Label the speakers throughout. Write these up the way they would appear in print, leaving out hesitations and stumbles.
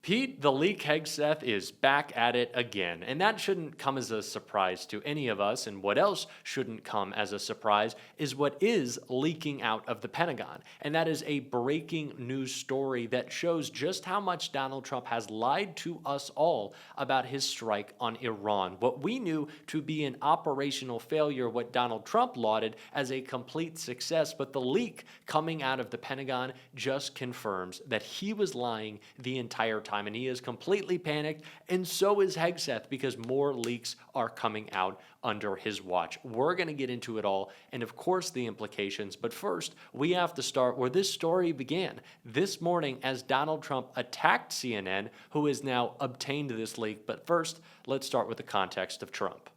Speaker 1: Pete, the leak Hegseth is back at it again, and that shouldn't come as a surprise to any of us, and what else shouldn't come as a surprise is what is leaking out of the Pentagon, and that is a breaking news story that shows just how much Donald Trump has lied to us all about his strike on Iran. What we knew to be an operational failure, what Donald Trump lauded as a complete success, but the leak coming out of the Pentagon just confirms that he was lying the entire time, and he is completely panicked, and so is Hegseth, because more leaks are coming out under his watch. We're going to get into it all, and of course the implications, but first we have to start where this story began this morning as Donald Trump attacked CNN, who has now obtained this leak. But first, let's start with the context of Trump.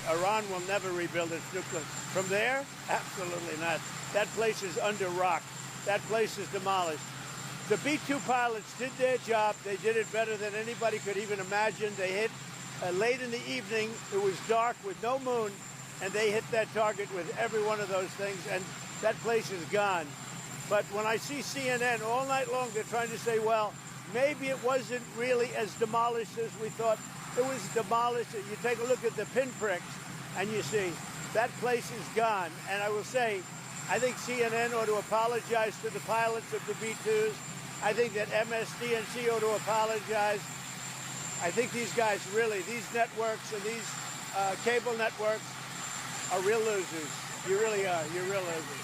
Speaker 2: Iran will never rebuild its nuclear. From there, absolutely not. That place is under rock. That place is demolished. The B-2 pilots did their job. They did it better than anybody could even imagine. They hit late in the evening. It was dark with no moon, and they hit that target with every one of those things, and that place is gone. But when I see CNN all night long, they're trying to say, well, maybe it wasn't really as demolished as we thought. It was demolished. You take a look at the pinpricks, and you see that place is gone. And I will say, I think CNN ought to apologize to the pilots of the B-2s. I think that MSDNC ought to apologize. I think these guys really, these networks and these cable networks are real losers. You really are. You're real losers.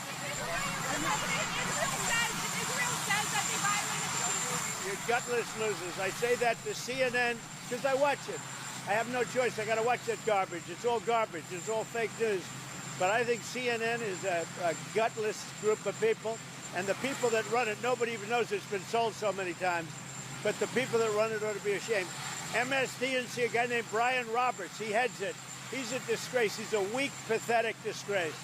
Speaker 2: You're gutless losers. I say that to CNN because I watch it. I have no choice. I got to watch that garbage. It's all garbage. It's all fake news. But I think CNN is a gutless group of people. And the people that run it, nobody even knows it's been sold so many times. But the people that run it ought to be ashamed. MSDNC, a guy named Brian Roberts, he heads it. He's a disgrace. He's a weak, pathetic disgrace.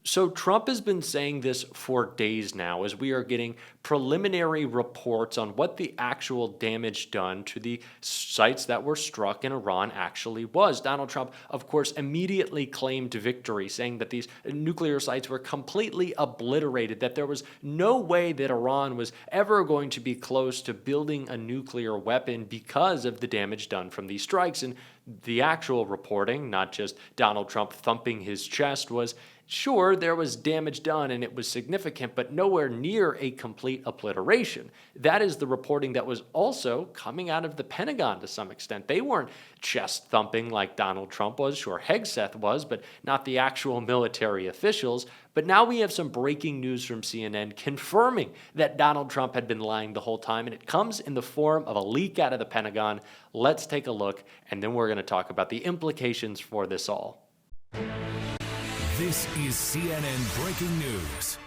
Speaker 1: So Trump has been saying this for days now as we are getting preliminary reports on what the actual damage done to the sites that were struck in Iran actually was. Donald Trump, of course, immediately claimed victory, saying that these nuclear sites were completely obliterated, that there was no way that Iran was ever going to be close to building a nuclear weapon because of the damage done from these strikes. And the actual reporting, not just Donald Trump thumping his chest, was sure, there was damage done and it was significant, but nowhere near a complete obliteration. That is the reporting that was also coming out of the Pentagon to some extent. They weren't chest thumping like Donald Trump was. Sure, Hegseth was, but not the actual military officials. But now we have some breaking news from CNN confirming that Donald Trump had been lying the whole time, and it comes in the form of a leak out of the Pentagon. Let's take a look, and then we're going to talk about the implications for this all.
Speaker 3: This is CNN Breaking News.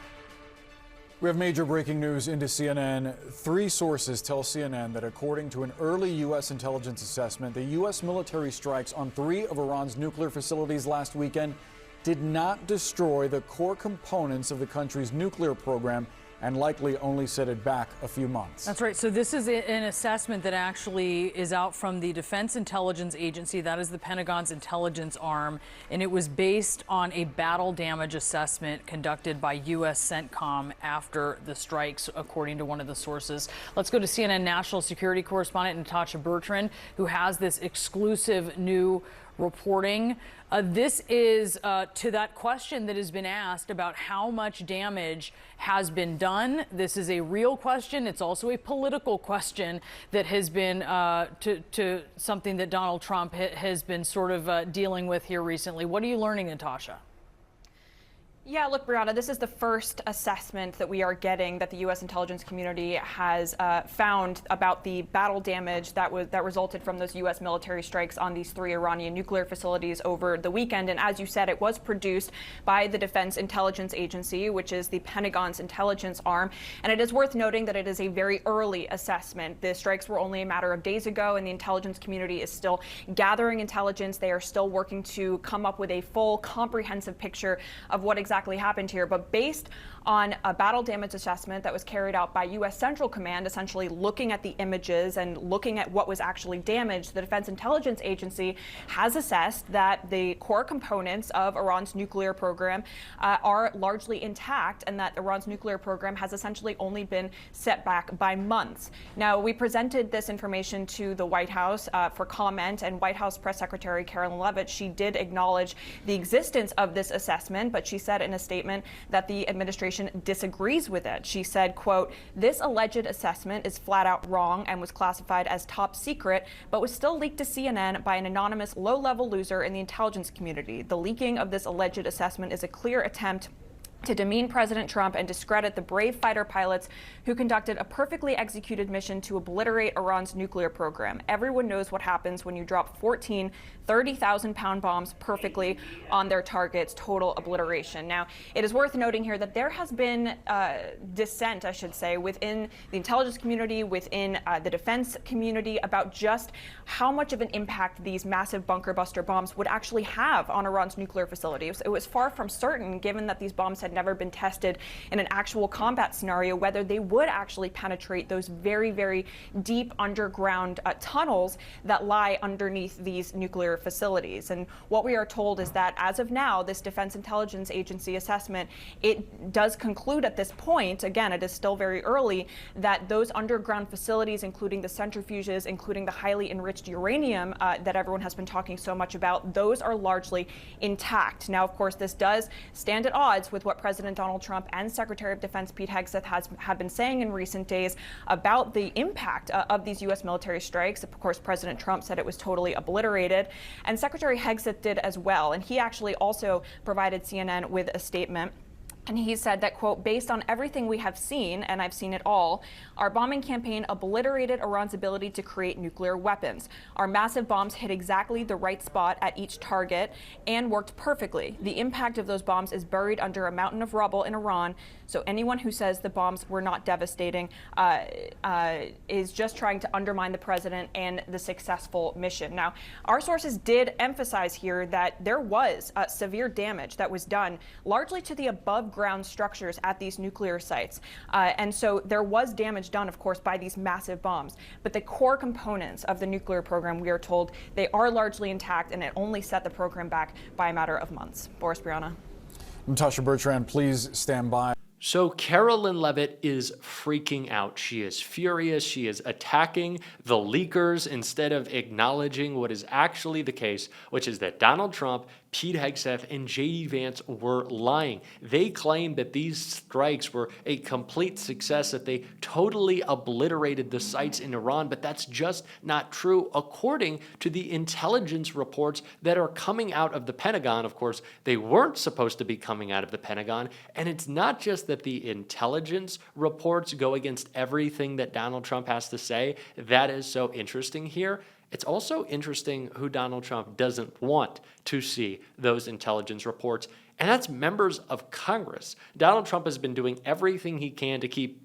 Speaker 4: We have major breaking news into CNN. 3 sources tell CNN that according to an early U.S. intelligence assessment, the U.S. military strikes on 3 of Iran's nuclear facilities last weekend did not destroy the core components of the country's nuclear program and likely only set it back a few months.
Speaker 5: That's right. So this is an assessment that actually is out from the Defense Intelligence Agency. That is the Pentagon's intelligence arm. And it was based on a battle damage assessment conducted by U.S. CENTCOM after the strikes, according to one of the sources. Let's go to CNN national security correspondent Natasha Bertrand, who has this exclusive new reporting. This is to that question that has been asked about how much damage has been done. This is a real question. It's also a political question that has been to something that Donald Trump has been sort of dealing with here recently. What are you learning, Natasha?
Speaker 6: Yeah, look, Brianna, this is the first assessment that we are getting that the U.S. intelligence community has found about the battle damage that resulted from those U.S. military strikes on these 3 Iranian nuclear facilities over the weekend. And as you said, it was produced by the Defense Intelligence Agency, which is the Pentagon's intelligence arm. And it is worth noting that it is a very early assessment. The strikes were only a matter of days ago, and the intelligence community is still gathering intelligence. They are still working to come up with a full, comprehensive picture of what exactly happened here. But based on a battle damage assessment that was carried out by U.S. Central Command, essentially looking at the images and looking at what was actually damaged. The Defense Intelligence Agency has assessed that the core components of Iran's nuclear program are largely intact, and that Iran's nuclear program has essentially only been set back by months. Now, we presented this information to the White House for comment, and White House Press Secretary Carolyn Leavitt, she did acknowledge the existence of this assessment, but she said in a statement that the administration disagrees with it. She said, quote, "This alleged assessment is flat out wrong and was classified as top secret, but was still leaked to CNN by an anonymous low-level loser in the intelligence community. The leaking of this alleged assessment is a clear attempt to demean President Trump and discredit the brave fighter pilots who conducted a perfectly executed mission to obliterate Iran's nuclear program. Everyone knows what happens when you drop 14 30,000-pound bombs perfectly on their targets, total obliteration." Now, it is worth noting here that there has been dissent, I should say, within the intelligence community, within the defense community, about just how much of an impact these massive bunker buster bombs would actually have on Iran's nuclear facilities. It was far from certain, given that these bombs had never been tested in an actual combat scenario, whether they would actually penetrate those very, very deep underground tunnels that lie underneath these nuclear facilities. And what we are told is that as of now, this Defense Intelligence Agency assessment, it does conclude at this point, again, it is still very early, that those underground facilities, including the centrifuges, including the highly enriched uranium that everyone has been talking so much about, those are largely intact. Now, of course, this does stand at odds with what President Donald Trump and Secretary of Defense Pete Hegseth have been saying in recent days about the impact of these U.S. military strikes. Of course, President Trump said it was totally obliterated, and Secretary Hegseth did as well. And he actually also provided CNN with a statement. And he said that, quote, "Based on everything we have seen, and I've seen it all, our bombing campaign obliterated Iran's ability to create nuclear weapons. Our massive bombs hit exactly the right spot at each target and worked perfectly. The impact of those bombs is buried under a mountain of rubble in Iran. So anyone who says the bombs were not devastating is just trying to undermine the president and the successful mission." Now, our sources did emphasize here that there was severe damage that was done largely to the above-ground structures at these nuclear sites. And so there was damage done, of course, by these massive bombs. But the core components of the nuclear program, we are told, they are largely intact, and it only set the program back by a matter of months. Boris, Brianna.
Speaker 4: Natasha Bertrand, please stand by.
Speaker 1: So Carolyn Leavitt is freaking out. She is furious. She is attacking the leakers instead of acknowledging what is actually the case, which is that Donald Trump, Pete Hegseth, and J.D. Vance were lying. They claimed that these strikes were a complete success, that they totally obliterated the sites in Iran, but that's just not true according to the intelligence reports that are coming out of the Pentagon. Of course, they weren't supposed to be coming out of the Pentagon, and it's not just that the intelligence reports go against everything that Donald Trump has to say. That is so interesting here. It's also interesting who Donald Trump doesn't want to see those intelligence reports, and that's members of Congress. Donald Trump has been doing everything he can to keep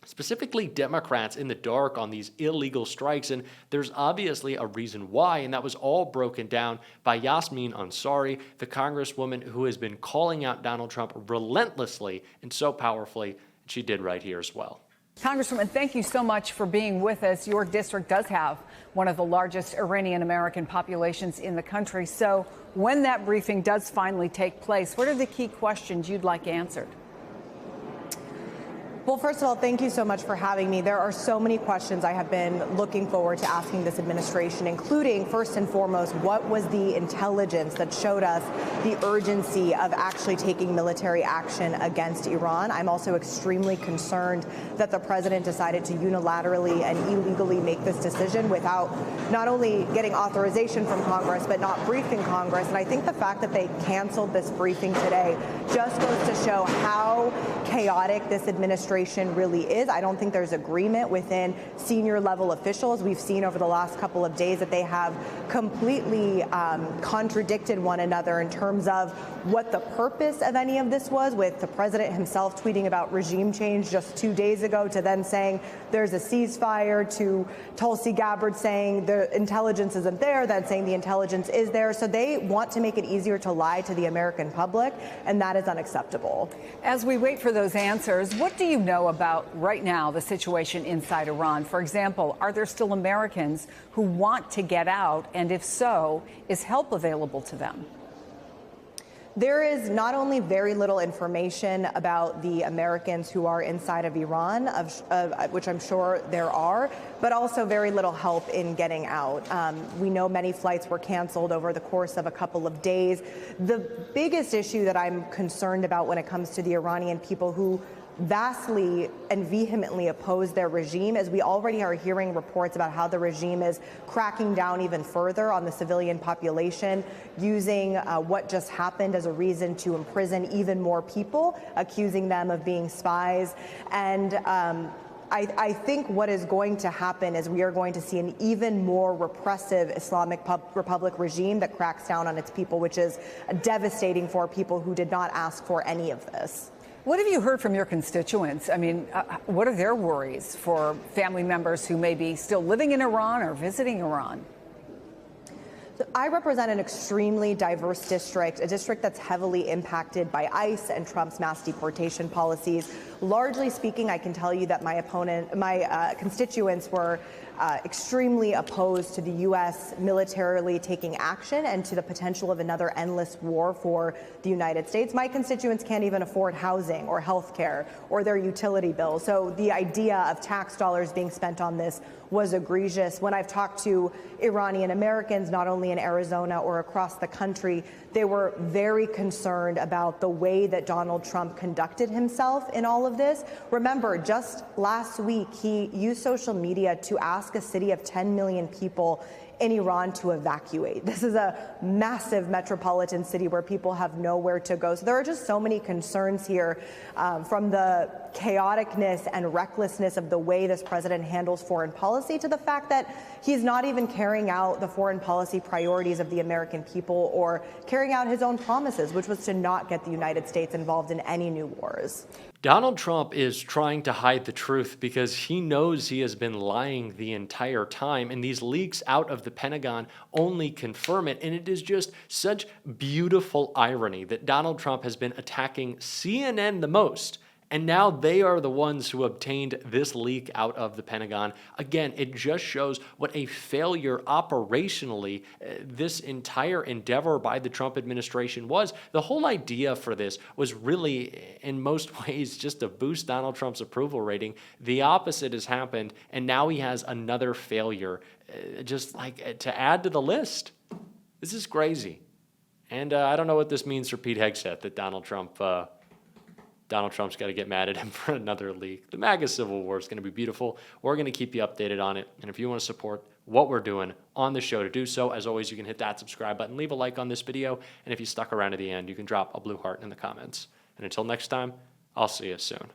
Speaker 1: specifically Democrats in the dark on these illegal strikes, and there's obviously a reason why, and that was all broken down by Yasmin Ansari, the congresswoman who has been calling out Donald Trump relentlessly and so powerfully. She did right here as well.
Speaker 7: Congresswoman, thank you so much for being with us. Your district does have one of the largest Iranian-American populations in the country. So when that briefing does finally take place, what are the key questions you'd like answered?
Speaker 8: Well, first of all, thank you so much for having me. There are so many questions I have been looking forward to asking this administration, including, first and foremost, what was the intelligence that showed us the urgency of actually taking military action against Iran? I'm also extremely concerned that the president decided to unilaterally and illegally make this decision without not only getting authorization from Congress, but not briefing Congress. And I think the fact that they canceled this briefing today just goes to show how chaotic this administration administration really is. I don't think there's agreement within senior level officials. We've seen over the last couple of days that they have completely contradicted one another in terms of what the purpose of any of this was, with the president himself tweeting about regime change just 2 days ago, to then saying there's a ceasefire, to Tulsi Gabbard saying the intelligence isn't there, then saying the intelligence is there. So they want to make it easier to lie to the American public, and that is unacceptable.
Speaker 7: As we wait for those answers, what do you know about right now the situation inside Iran? For example, are there still Americans who want to get out? And if so, is help available to them?
Speaker 8: There is not only very little information about the Americans who are inside of Iran, which I'm sure there are, but also very little help in getting out. We know many flights were canceled over the course of a couple of days. The biggest issue that I'm concerned about when it comes to the Iranian people who vastly and vehemently oppose their regime, as we already are hearing reports about how the regime is cracking down even further on the civilian population, using what just happened as a reason to imprison even more people, accusing them of being spies. And I think what is going to happen is we are going to see an even more repressive Islamic Republic regime that cracks down on its people, which is devastating for people who did not ask for any of this.
Speaker 7: What have you heard from your constituents? I mean, what are their worries for family members who may be still living in Iran or visiting Iran?
Speaker 8: I represent an extremely diverse district, a district that's heavily impacted by ICE and Trump's mass deportation policies. Largely speaking, I can tell you that my constituents were extremely opposed to the U.S. militarily taking action and to the potential of another endless war for the United States. My constituents can't even afford housing or health care or their utility bills. So the idea of tax dollars being spent on this was egregious. When I've talked to Iranian Americans, not only in Arizona or across the country, they were very concerned about the way that Donald Trump conducted himself in all of this. Remember, just last week, he used social media to ask a city of 10 million people in Iran to evacuate. This is a massive metropolitan city where people have nowhere to go. So there are just so many concerns here, from the chaoticness and recklessness of the way this president handles foreign policy to the fact that he's not even carrying out the foreign policy priorities of the American people or carrying out his own promises, which was to not get the United States involved in any new wars.
Speaker 1: Donald Trump is trying to hide the truth because he knows he has been lying the entire time, and these leaks out of the Pentagon only confirm it. And it is just such beautiful irony that Donald Trump has been attacking CNN the most, and now they are the ones who obtained this leak out of the Pentagon. Again, it just shows what a failure operationally this entire endeavor by the Trump administration was. The whole idea for this was really, in most ways, just to boost Donald Trump's approval rating. The opposite has happened, and now he has another failure, just like to add to the list. This is crazy. And I don't know what this means for Pete Hegseth, that Donald Trump's got to get mad at him for another leak. The MAGA Civil War is going to be beautiful. We're going to keep you updated on it. And if you want to support what we're doing on the show, to do so, as always, you can hit that subscribe button, leave a like on this video, and if you stuck around to the end, you can drop a blue heart in the comments. And until next time, I'll see you soon.